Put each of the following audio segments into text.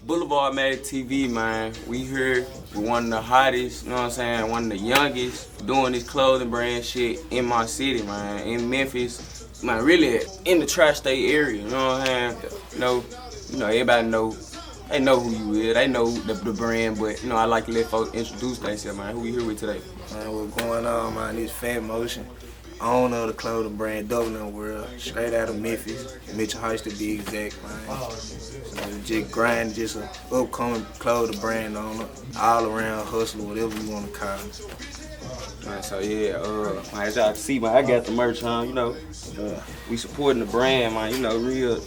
BLVDMadeTV, man. We here with one of the hottest, you know what I'm saying, one of the youngest doing this clothing brand shit in my city, man, in Memphis. Man, really in the tri-state area, you know what I'm saying? You know, everybody know, they know who you is, they know the brand, but you know, I like to let folks introduce themselves, man. Who we here with today? Man, what's going on, man? This Fatt Motion, owner of the clothing brand DoubleMWrld, straight out of Memphis, Mitchell Heights to be exact, man. So just grind, just an upcoming clothing brand owner, all around hustler, whatever you want to call it. Man, so yeah, as y'all see, man, I got the merch on, you know. We supporting the brand, man, you know, real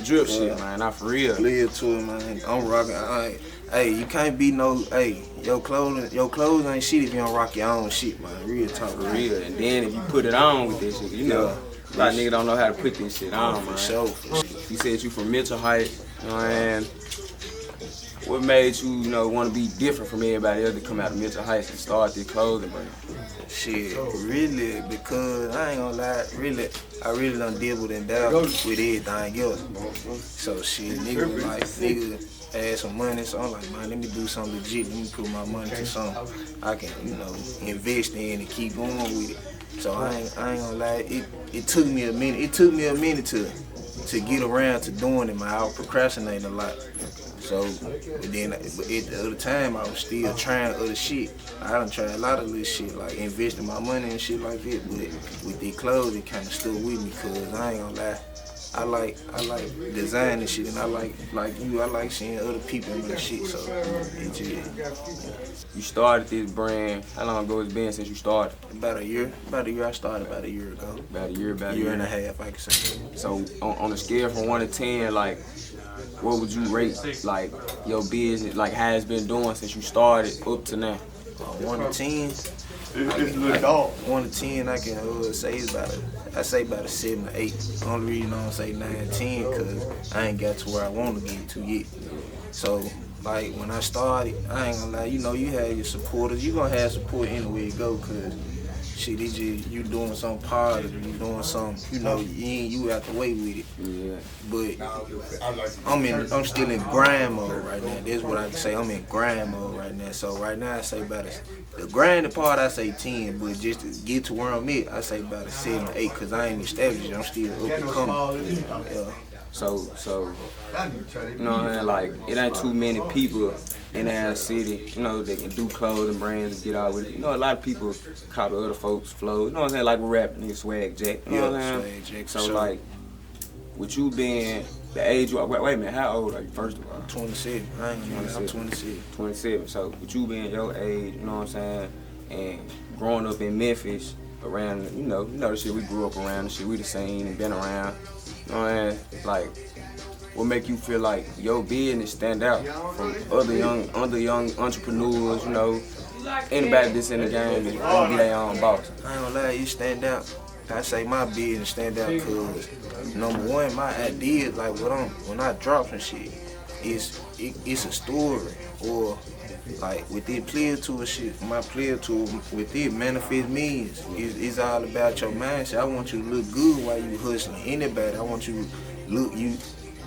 drip shit, man, not for real. Live to it, man. I'm rocking. Hey, you can't be no, hey, your clothes ain't shit if you don't rock your own shit, man. Real talk. For real. And then if you put it on with this shit, you know, a lot of niggas don't know how to put this shit on, man. For sure. You said you from Mitchell Heights, you know, and what made you, you know, want to be different from everybody else to come out of Mitchell Heights and start this clothing brand? Shit, really, because I ain't gonna lie, I really done deal with and doubt with everything else. So shit, nigga had some money, so I'm like, man, let me do something legit, let me put my money to something I can, you know, invest in and keep going with it. So I ain't gonna lie, it took me a minute to get around to doing it, man. I was procrastinating a lot. So, but at the other time, I was still trying other shit. I done tried a lot of little shit, like investing my money and shit like that. But with these clothes, it kind of stuck with me, cause I ain't gonna lie, I like designing shit, and I like seeing other people in my shit. So, it just. You started this brand. How long ago it's been since you started? About a year. I started about a year ago. About a year and a half, I can say. So, on a scale from 1 to 10, like, what would you rate, like, your business, like, how it's been doing since you started up to now? 1 to 10? 1 to 10, I can say it's about a 7 or 8. The only reason I don't say 9, 10, because I ain't got to where I want to get to yet. So, like, when I started, I ain't gonna lie, you know, you have your supporters. You gonna have support anywhere you go, because shit, it's just you doing something positive, you doing something, you know, you out the way with it. Yeah. But I'm still in grind mode right now. That's what I can say. I'm in grind mode right now. So right now I say about the grinding part I say 10, but just to get to where I'm at, I say about a 7 or 8, because I ain't established. I'm still up and coming. Yeah. So, you know what I mean, like, it ain't too many people in our city, you know, that can do clothing brands and get out with it. You know, a lot of people copy other folks' flow, you know what I'm saying, like we're rapping nigga Swag Jack, you know what I'm saying? Swag Jack, so, like, with you being the age you are, wait a minute, how old are you, first of all? 27, I'm 27. 27, so with you being your age, you know what I'm saying, and growing up in Memphis, around, you know the shit we grew up around, the shit we the seen and been around, you know what I mean? Like, what make you feel like your business stand out from other young entrepreneurs, you know, anybody that's in the game that want to be their own boss? I ain't gonna lie, you stand out. I say my business stand out because, number one, my ideas, like when I drop some shit, it's a story, or like with this player tool shit, my player tool with it manifest means it's all about your mindset. I want you to look good while you hustling. Anybody, I want you to look, you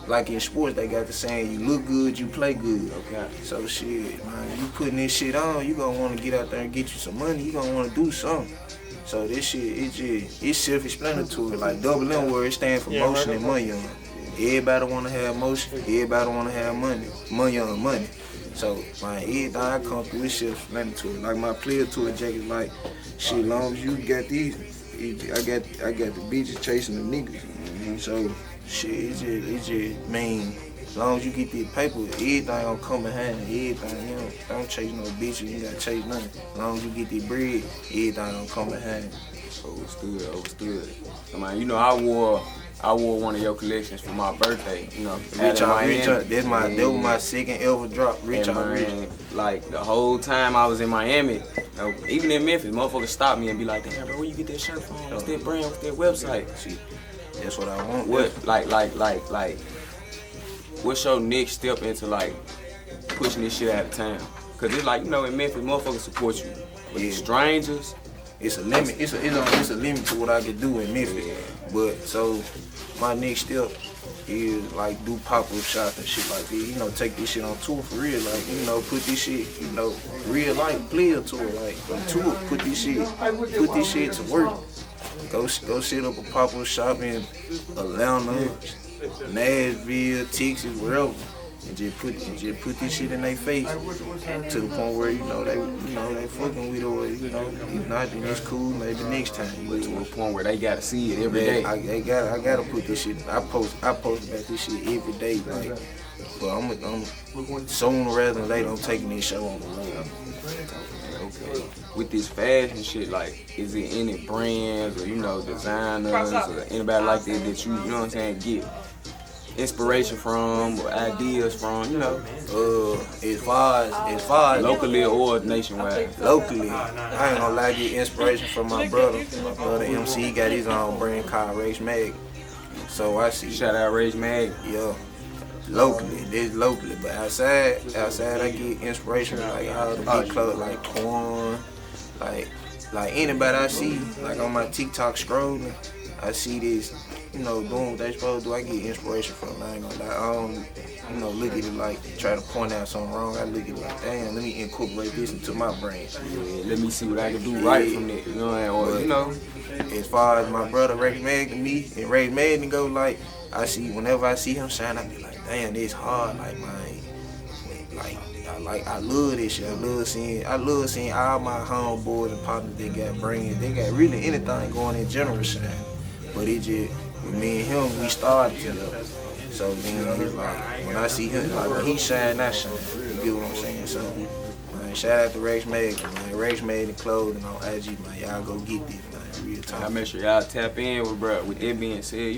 like in sports they got the saying, you look good, you play good. Okay. So shit, man, you putting this shit on, you gonna want to get out there and get you some money. You gonna want to do something. So this shit, it's self-explanatory. Like DoubleMWrld, it stands for motion and money on. Everybody wanna have motion. Everybody wanna have money. Money on money. So, man, everything I come through is self-explanatory. Like my player tour jacket, like, shit, long as you got these, I got the bitches chasing the niggas. So, shit, it just mean, as long as you get this paper, everything gonna come behind it. Everything, you know, don't chase no bitches, you gotta chase nothing. As long as you get this bread, everything gonna come behind it. Overstood. I mean, you know, I wore one of your collections for my birthday, you know. Rich out. That was my second ever drop. Rich out. Like, the whole time I was in Miami, you know, even in Memphis, motherfuckers stop me and be like, damn, bro, where you get that shirt from? What's that brand? What's that website? See, that's what I want. What, like, what's your next step into, like, pushing this shit out of town? Cause it's like, you know, in Memphis, motherfuckers support you. But strangers, it's a limit. It's a limit to what I can do in Memphis. But so my next step, is like do pop-up shops and shit like that. You know, take this shit on tour for real. Like, you know, put this shit, you know, real life player tour. Like on tour, put this shit to work. Go set up a pop-up shop in Atlanta, Nashville, Texas, wherever. And just put this shit in their face to the point where they fucking with it, or if not, then it's cool. Maybe next time. But to a point where they gotta see it every day. I gotta put this shit. I post about this shit every day. Like, but I'm sooner rather than later I'm taking this show on the road. Okay. With this fashion shit, like, is there any brands or designers or anybody like that you know what I'm saying, get inspiration from or ideas from, as far as locally or nationwide? Locally, I ain't gonna lie, get inspiration from my brother. My brother MC, he got his own brand called Rage Mag. So I see. Shout out Rage Mag. Yeah. Locally, but outside I get inspiration like all the big clothes, like Corn, like anybody I see, like on my TikTok scrolling, I see this, doing what they supposed to do. I get inspiration from them. I ain't gonna lie. I don't, look at it like try to point out something wrong. I look at it like, damn, let me incorporate this into my brand. Yeah, let me see what I can do right from it. As far as my brother Rage Mag and me, and Rage Mag and go, like, whenever I see him shine, I be like, damn, it's hard, like, man. I love this shit. I love seeing all my homeboys and partners that got brands. They got really anything going in general shine. But it just, with me and him, we started together. So then it's like, when I see him, like, when he shine, I shine. You get what I'm saying? So, man, shout out to Rage Mag, man. Rage Mag and clothing on IG, man. Y'all go get this, man. Real talk. I make sure y'all tap in with bro. With that being said,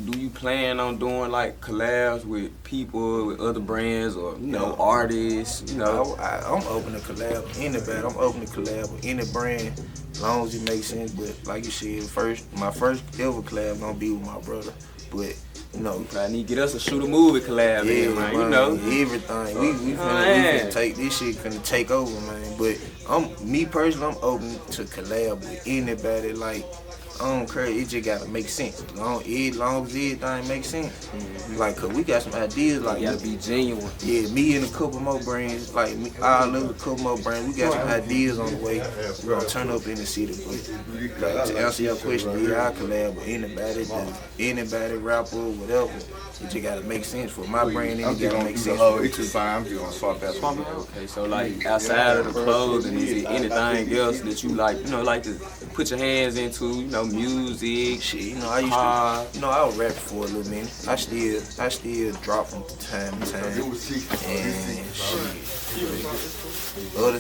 do you plan on doing like collabs with people, with other brands, or artists? I'm open to collab with anybody. I'm open to collab with any brand, as long as it makes sense. But like you said, my first ever collab gonna be with my brother. But we probably need to get us a shoot a movie collab, man. Everything. We finna take this shit, finna take over, man. But me personally, I'm open to collab with anybody. Like, I don't care, it just gotta make sense. As long as everything makes sense. Mm-hmm. Like, cause we got some ideas, like, you gotta be genuine. Yeah, me and a couple more brands, like I love a couple more brands. We got some ideas on the way. We're gonna turn up in the city. But like, to answer your question, I collab with anybody, rapper, whatever. It just gotta make sense for my brand, and it gotta make sense. It's too fine. I'm just gonna swap that. Okay, so like outside of the clothes, and is there anything else that you like to put your hands into? Music. Shit, I used to. I was rapping for a little minute. I still drop from time to time. And shit.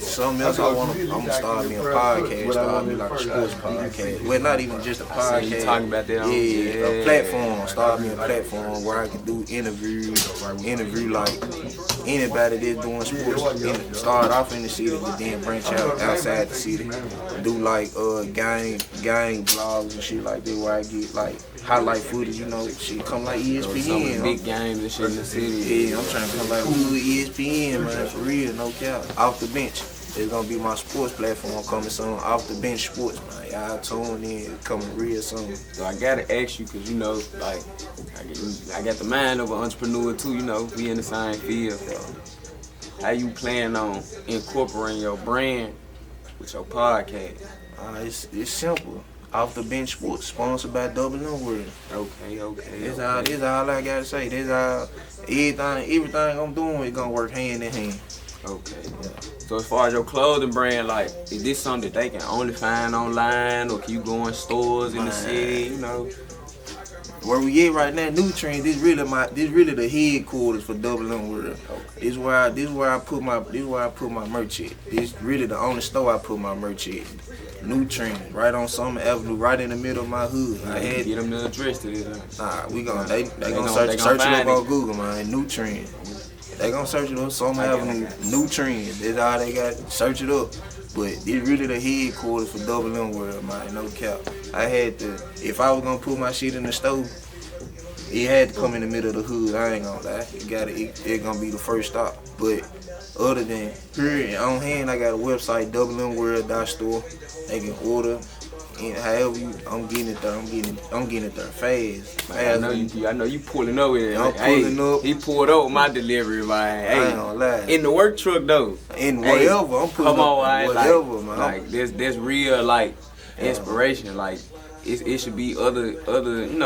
Something else I'm gonna start me a podcast. Start me like a sports podcast. Well, not even just a podcast. You talking about that? A platform. Start me a platform where I can do interview like anybody that's doing sports. Start off in the city, but then branch out outside the city. Do like gang vlogs and shit like that, where I get like highlight footage. Shit come like ESPN. Big games and shit in the city. Yeah, I'm trying to come like ESPN, man, for real, no cap. Off the bench. It's gonna be my sports platform coming soon. Off the bench sports, man. Y'all tune in, coming real soon. So I gotta ask you, cause like I got the mind of an entrepreneur too. We in the same field. So how you plan on incorporating your brand with your podcast? It's simple. Off the bench sports, sponsored by DoubleMWrld. Okay. This all I gotta say. This all everything I'm doing is gonna work hand in hand. Okay. Yeah. So as far as your clothing brand, like, is this something that they can only find online, or can you go in stores in the city? Where we at right now, New Trend. This really the headquarters for DoubleMWrld. Okay. This where I put my merch at. This really the only store I put my merch at. New Trend, right on Summer Avenue, right in the middle of my hood. I had to get them the address to this. Nah, they gonna search it up on Google, man. New Trend. They gonna search it up Summer Avenue, New Trend. That's all they got. Search it up. But it's really the headquarters for DoubleMWrld, man. No cap. I had to. If I was gonna put my shit in the stove, it had to come in the middle of the hood. I ain't gonna lie. It gonna be the first stop. But other than here on hand, I got a website, DoubleMWrld.store. They can order however I'm getting it there. I'm getting it there fast. Man, I know you pulling up with it. I'm pulling up. He pulled up my delivery, man. Hey, I ain't gonna lie. in the work truck though. In whatever, I'm pulling up. Whatever, man. Like there's real like inspiration. Like it should be other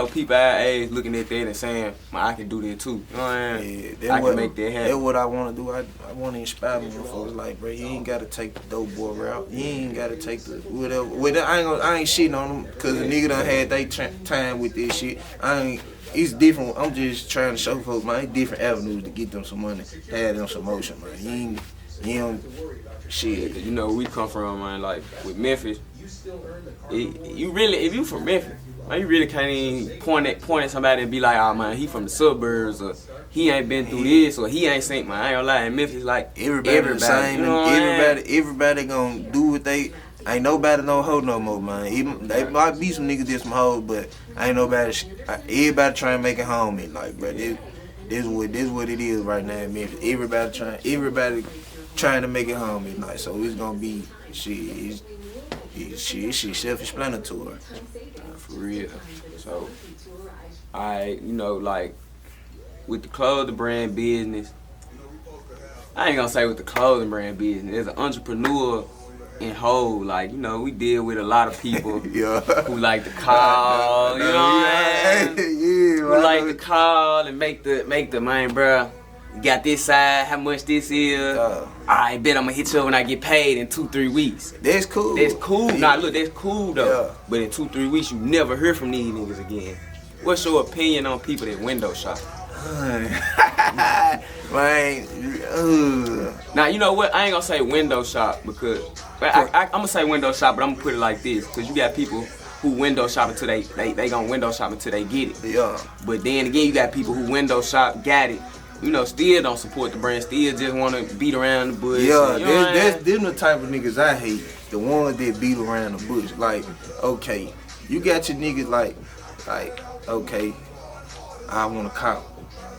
people our age looking at that and saying, man, I can do that too. You know what I mean? Yeah, I can make that happen. That's what I want to do. I want to inspire more folks. Like, bro, you ain't got to take the dope boy route. You ain't got to take the whatever. I ain't shitting on them because the nigga done had they time with this shit. It's different. I'm just trying to show folks, man, it's different avenues to get them some money, have them some motion, man. You don't shit. You know, we come from, man, like with Memphis. If you from Memphis, man, you really can't even point at somebody and be like, oh man, he from the suburbs, or he ain't been through this, or he ain't seen, man. I ain't gonna lie, in Memphis, like everybody the same, you know everybody gonna do what they. Ain't nobody no hoe no more, man. They might be some niggas that some hoes, but ain't nobody. Everybody trying to make it home, and like, bro, this what it is right now in Memphis. Everybody trying to make it home at night, so it's gonna be shit. It's self-explanatory. For real. So, like, with the clothing brand business, I ain't gonna say with the clothing brand business, as an entrepreneur in whole, like, we deal with a lot of people who like to call, you know what I mean? Who like to call and make the man, bruh, you got this side, how much this is? I bet I'm gonna hit you up when I get paid in 2-3 weeks. That's cool. That's cool. Nah, look, that's cool though. Yeah. But in 2-3 weeks, you never hear from these niggas again. What's your opinion on people that window shop? Man, Now, you know what? I ain't gonna say window shop because I'm gonna say window shop, but I'm gonna put it like this, because you got people who window shop until they gonna window shop until they get it. Yeah. But then again, you got people who window shop, got it, still don't support the brand, still just wanna beat around the bush. Yeah, them the type of niggas I hate. The ones that beat around the bush. Like, okay, you got your niggas like, okay, I want a cop.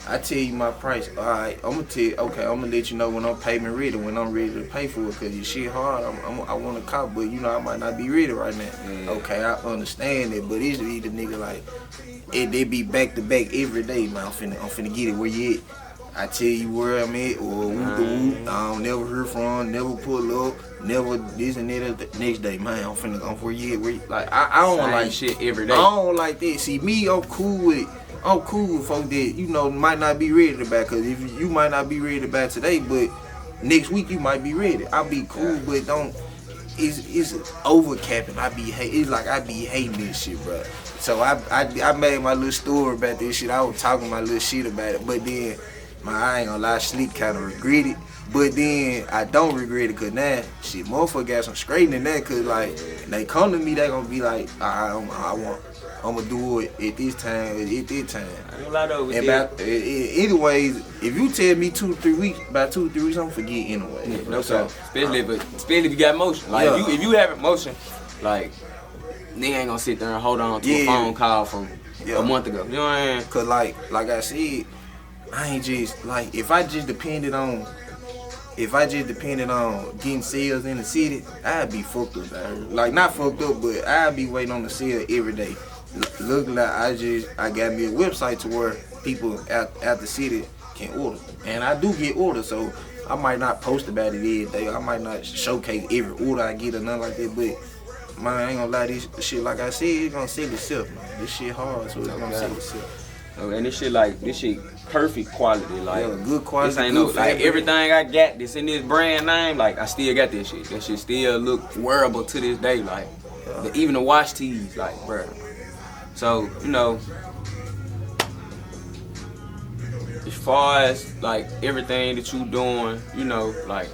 I tell you my price. Alright, I'm gonna let you know when I'm payment ready, when I'm ready to pay for it, cause your shit hard. I want a cop, but I might not be ready right now. Okay, I understand it, but it's either nigga like they be back to back every day, man. I'm finna get it where you at. I tell you where I'm at, or whoop the whoop. I don't never hear from, never pull up, never this and that. The next day, man, I'm where you at. Where you, like I don't same like shit every day. I don't like that. See me, I'm cool with folks that might not be ready to buy. Cause if you might not be ready to buy today, but next week you might be ready. I'll be cool, but don't. It's over capping. It's like I be hating this shit, bro. So I made my little story about this shit. I was talking my little shit about it, but then. I ain't gonna lie, Sleep kind of regret it, but then I don't regret it, cause now, shit, motherfucker got some straightening that, cause like, they come to me, they gonna be like, I'm gonna do it at this time, I ain't gonna lie though, anyways, if you tell me 2-3 weeks, about 2-3 weeks, I'm gonna forget anyway. Yeah, no doubt. Especially if you got motion. Like, if you have motion, like, nigga ain't gonna sit there and hold on to a phone call from a month ago. You know what I mean? Cause like I said, I ain't just like if I just depended on getting sales in the city, I'd be fucked up. Like not fucked up, but I'd be waiting on the sale every day. Look like I got me a website to where people out the city can order, and I do get orders, so I might not post about it every day. I might not showcase every order I get or nothing like that, but man, I ain't gonna lie, this shit like I said, it's gonna sell itself, man. This shit hard, so it's gonna sell itself. And this shit perfect quality, like good quality. This ain't no like everything I got that's in this brand name, like I still got this shit. That shit still look wearable to this day, like even the wash tees, like bruh. So as far as like everything that you doing, like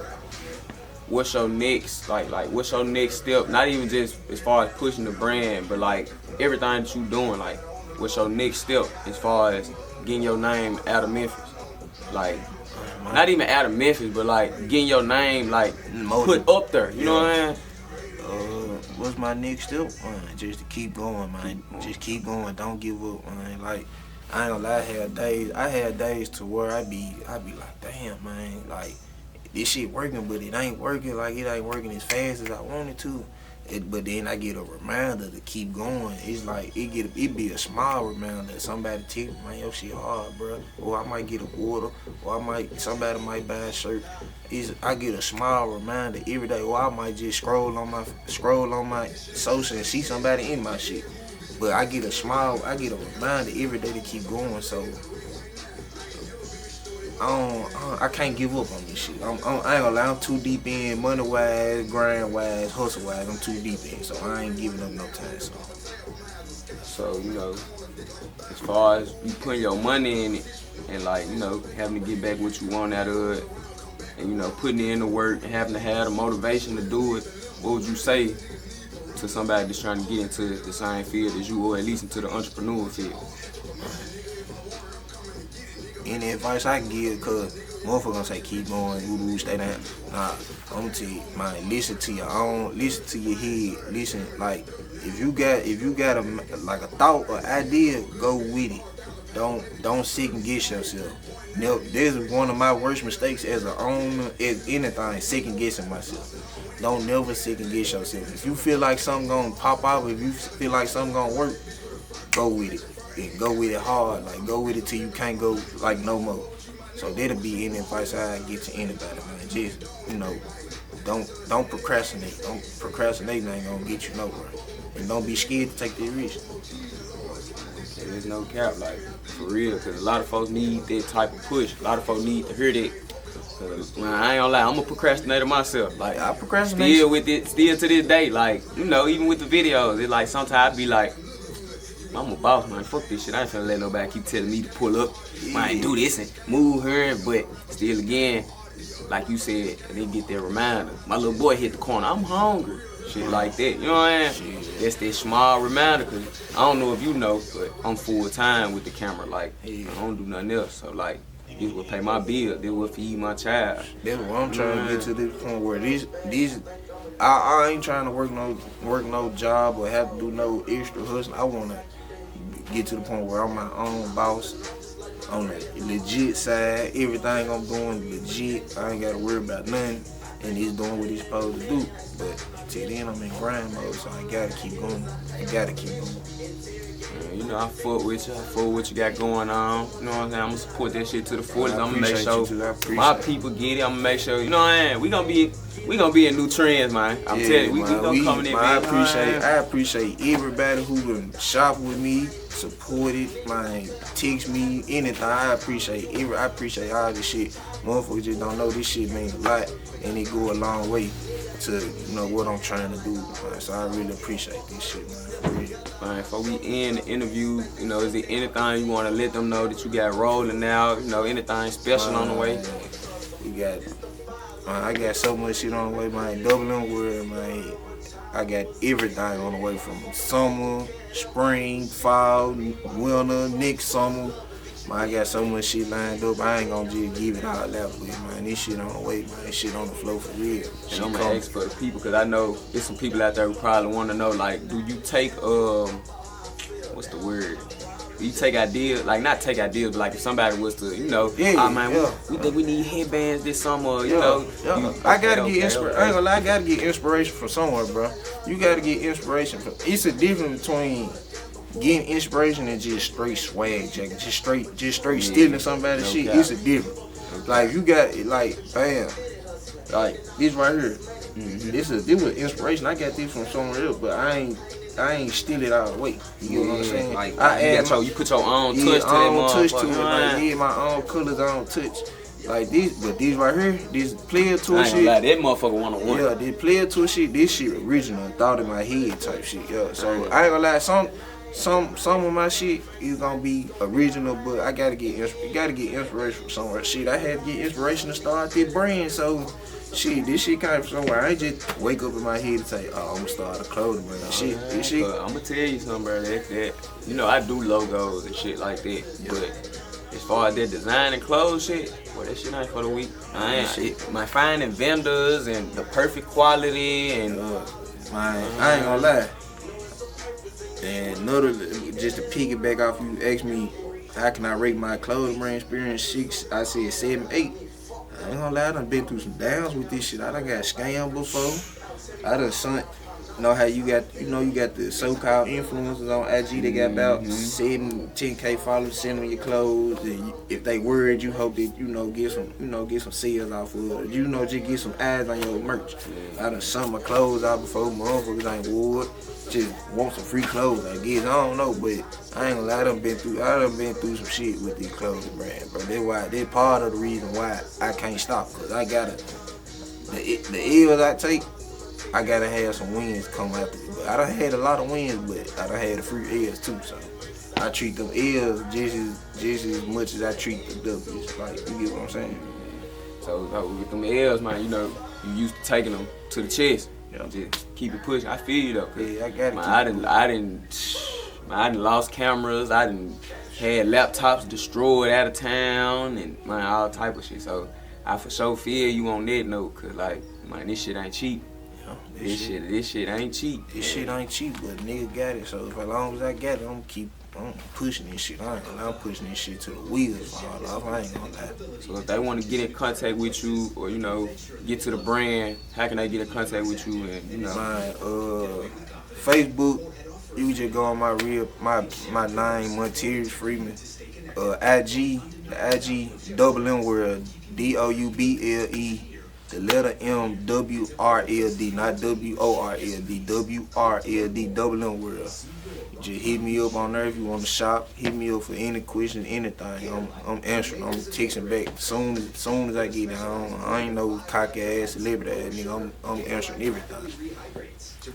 what's your next, like what's your next step? Not even just as far as pushing the brand, but like everything that you doing, like. What's your next step as far as getting your name out of Memphis? Like, not even out of Memphis, but like getting your name like put up there. You know what I mean? What's my next step? Just to keep going, man. Just keep going. Don't give up, man. Like, I ain't gonna lie. I had days to where I be like, damn, man. Like, this shit working, but it ain't working. Like, it ain't working as fast as I wanted to. But then I get a reminder to keep going. It's like it be a small reminder. Somebody tell me, man, your shit hard, bro. Or I might get a water, or somebody might buy a shirt. I get a small reminder every day. Or I might just scroll on my social and see somebody in my shit. But I get a reminder every day to keep going. So I can't give up on this shit. I ain't gonna lie, I'm too deep in money-wise, grind-wise, hustle-wise. I'm too deep in, so I ain't giving up no time. So, you know, as far as you putting your money in it and, like, you know, having to get back what you want out of it and, you know, putting in the work and having to have the motivation to do it, what would you say to somebody that's trying to get into the same field as you, or at least into the entrepreneur field? Any advice I can give, cause motherfuckers gonna say keep going, stay down. Nah, I'm gonna tell you, man, listen to your own, listen to your head, listen. Like if you got a thought or idea, go with it. Don't second guess yourself. No, this is one of my worst mistakes as an owner, as anything, second guessing myself. Don't never second guess yourself. If you feel like something gonna pop out, if you feel like something gonna work, go with it. And go with it hard, like go with it till you can't go like no more. So that'll be any advice I get to anybody, man. Just, you know, don't procrastinate. Procrastinating ain't gonna get you nowhere. And don't be scared to take the risk. There's no cap, like, for real, because a lot of folks need that type of push. A lot of folks need to hear that. Cause, man, I ain't gonna lie, I'm a procrastinator myself. Like, I procrastinate. Still to this day, like, you know, even with the videos, it like sometimes I be like, I'm a boss, man. Fuck this shit. I ain't finna let nobody keep telling me to pull up. Man, do this and move her. But still, again, like you said, they get their reminder. My little boy hit the corner. I'm hungry. Shit like that. You know what I mean? That's that small reminder. Cause I don't know if you know, but I'm full time with the camera. Like, I don't do nothing else. So, like, this will pay my bill. This will feed my child. That's what I'm trying to get to this point where these. I ain't trying to work no job or have to do no extra hustle. I wanna get to the point where I'm my own boss on the legit side. Everything I'm doing legit. I ain't gotta worry about nothing, and he's doing what he's supposed to do. But till then, I'm in grind mode, so I gotta keep going. You know, I fuck with you. I fuck what you got going on. You know what I'm saying? I'm gonna support that shit to the fullest. I'm gonna make sure my people get it. I'm gonna make sure, you know what I mean? We gonna be in new trends, man. I'm telling you, we gonna come in there. I appreciate everybody who been shop with me, supported, man, text me, anything. I appreciate all this shit. Motherfuckers just don't know this shit means a lot, and it go a long way to, you know, what I'm trying to do, man. So I really appreciate this shit, man, for real. Man, before we end the interview, you know, is there anything you want to let them know that you got rolling now? You know, anything special on the way? I got so much shit on the way, man. DoubleMWrld, man. I got everything on the way from summer, spring, fall, winter, next summer. Man, I got so much shit lined up. I ain't gonna just give it all out, but man, this shit on the way, man. This shit on the flow for real. And I'm gonna ask for the people, cause I know there's some people out there who probably want to know, like, do you take what's the word? Do you take ideas, like not take ideas, but like if somebody was to, you know, we think we need headbands this summer, you know. I gotta get inspiration. I ain't gonna lie, I gotta get inspiration from somewhere, bro. You gotta get inspiration from. It's a difference between getting inspiration and just straight swag, jacket, just straight stealing somebody's shit. It's a difference. Like you got like, bam, like this right here. This was inspiration. I got this from somewhere else, but I ain't steal it all the way. You know what I'm saying? Like you put your own touch to that touch to it. Like, my own colors, own touch. Like these right here, this player tour shit. That motherfucker 101. Yeah, this player tour shit, this shit original, thought in my head type shit. Yeah, so I ain't gonna lie, some of my shit is gonna be original, but I gotta get inspiration from somewhere. Shit, I had to get inspiration to start this brand, so shit, this shit came from somewhere. I ain't just wake up in my head and say, oh, I'm gonna start a clothing brand. This shit. I'm gonna tell you something, bro. That you know, I do logos and shit like that, but as far as that design and clothes shit, well, that shit ain't for the weak. My finding vendors and the perfect quality and I ain't gonna lie. And another, just to piggyback off you asked me, how can I rate my clothing brand experience? 6, I said 7, 8. I ain't gonna lie, I done been through some downs with this shit. I done got scammed before. I done sent know how you got the so-called influencers on IG. They got about 10K followers, send them your clothes. And if they worried, you hope that get some sales off of it. Just get some ads on your merch. I done sent my clothes out before, motherfuckers ain't wore it. Just want some free clothes, I guess. I don't know, but I ain't gonna lie. I done been through some shit with these clothing brands, bro. That's part of the reason why I can't stop. Cause I gotta the L's I take. I gotta have some wins come after me. But I done had a lot of wins, but I done had a few L's too. So I treat them L's just as much as I treat the W's. Like, you get what I'm saying? So with them L's, man, you used to taking them to the chest. Just keep it pushing. I feel you though. Yeah, I got it. I done lost cameras. I done had laptops destroyed out of town and all type of shit. So I for sure feel you on that note, cause like, man, this shit ain't cheap. This shit ain't cheap. This shit ain't cheap, but nigga got it. So as long as I got it, I'm pushing this shit. I'm pushing this shit to the wheels fall off. I ain't gonna lie. So if they want to get in contact with you, or get to the brand, how can they get in contact with you? And my Facebook, you just go on my name, Monterius Freeman. IG DoubleMWrld, DOUBLE. The letter MWRLD, not WORLD, WRLD, DoubleMWrld. Just hit me up on there if you want to shop. Hit me up for any questions, anything. I'm answering. I'm texting back soon as I get it. I ain't no cocky ass celebrity ass nigga. I'm answering everything.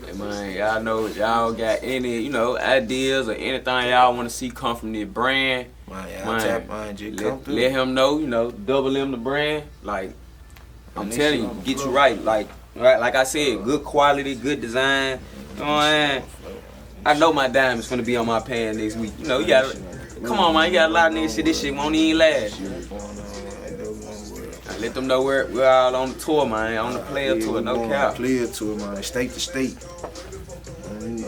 Hey man, y'all know y'all got any ideas or anything y'all want to see come from this brand. Let him know. Double M the brand. Like, I'm telling you, get you right. Like I said, good quality, good design. You know what I'm saying? I know my diamond's gonna be on my pan next week. You got, come on man, you got a lot of niggas shit. This shit won't even last. Let them know we're all on the tour, man. On the player tour, no cap. Player tour, man. State to state.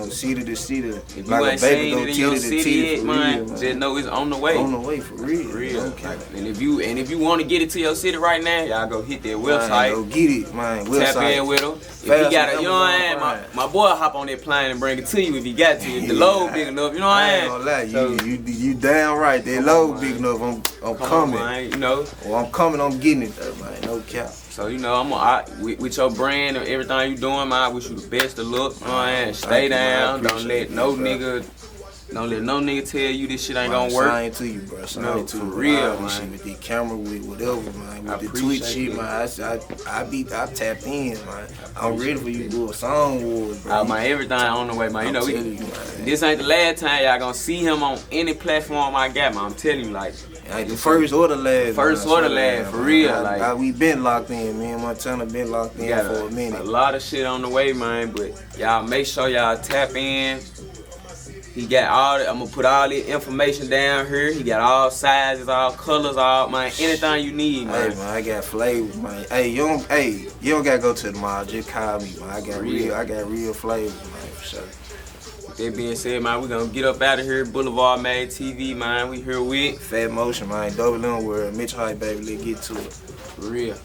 City to city. If you ain't seen it in your city yet, man, just know it's on the way. On the way, for real. Okay. And if you want to get it to your city right now, y'all go hit their website. Go get it, man. Tap in with them. If you got my boy hop on that plane and bring it to you if he got to. If the load big enough, you know what I ain't gonna lie, you damn right. That load big enough, I'm coming. On, man, I'm coming, I'm getting it though, man. No cap. So with your brand and everything you doing, man, I wish you the best of luck. You know what I mean? Stay down. Don't let no nigga tell you this shit ain't gonna work. Sign to you, bro. Sign to you. For real, man. Shit with the camera, with whatever, man. With the Twitch shit, man. I tap in, man. I'm ready for you to do a song wars, bro. Man, everything on the way, man. This ain't the last time y'all gonna see him on any platform I got, man. I'm telling you, like. The first or the last. First or the last, for real. We been locked in, me and Montana been locked in for a minute. A lot of shit on the way, man, but y'all make sure y'all tap in. He got I'm gonna put all the information down here. He got all sizes, all colors, anything you need, man. Hey man, I got flavors, man. Hey, you don't gotta go to the mall, just call me, man. I got real flavors, man, for sure. That being said, man, we gonna get up out of here. BLVDMadeTV, man. We here with Fatt Motion, man. DoubleMWrld, Mitch Hype, baby. Let's get to it. For real.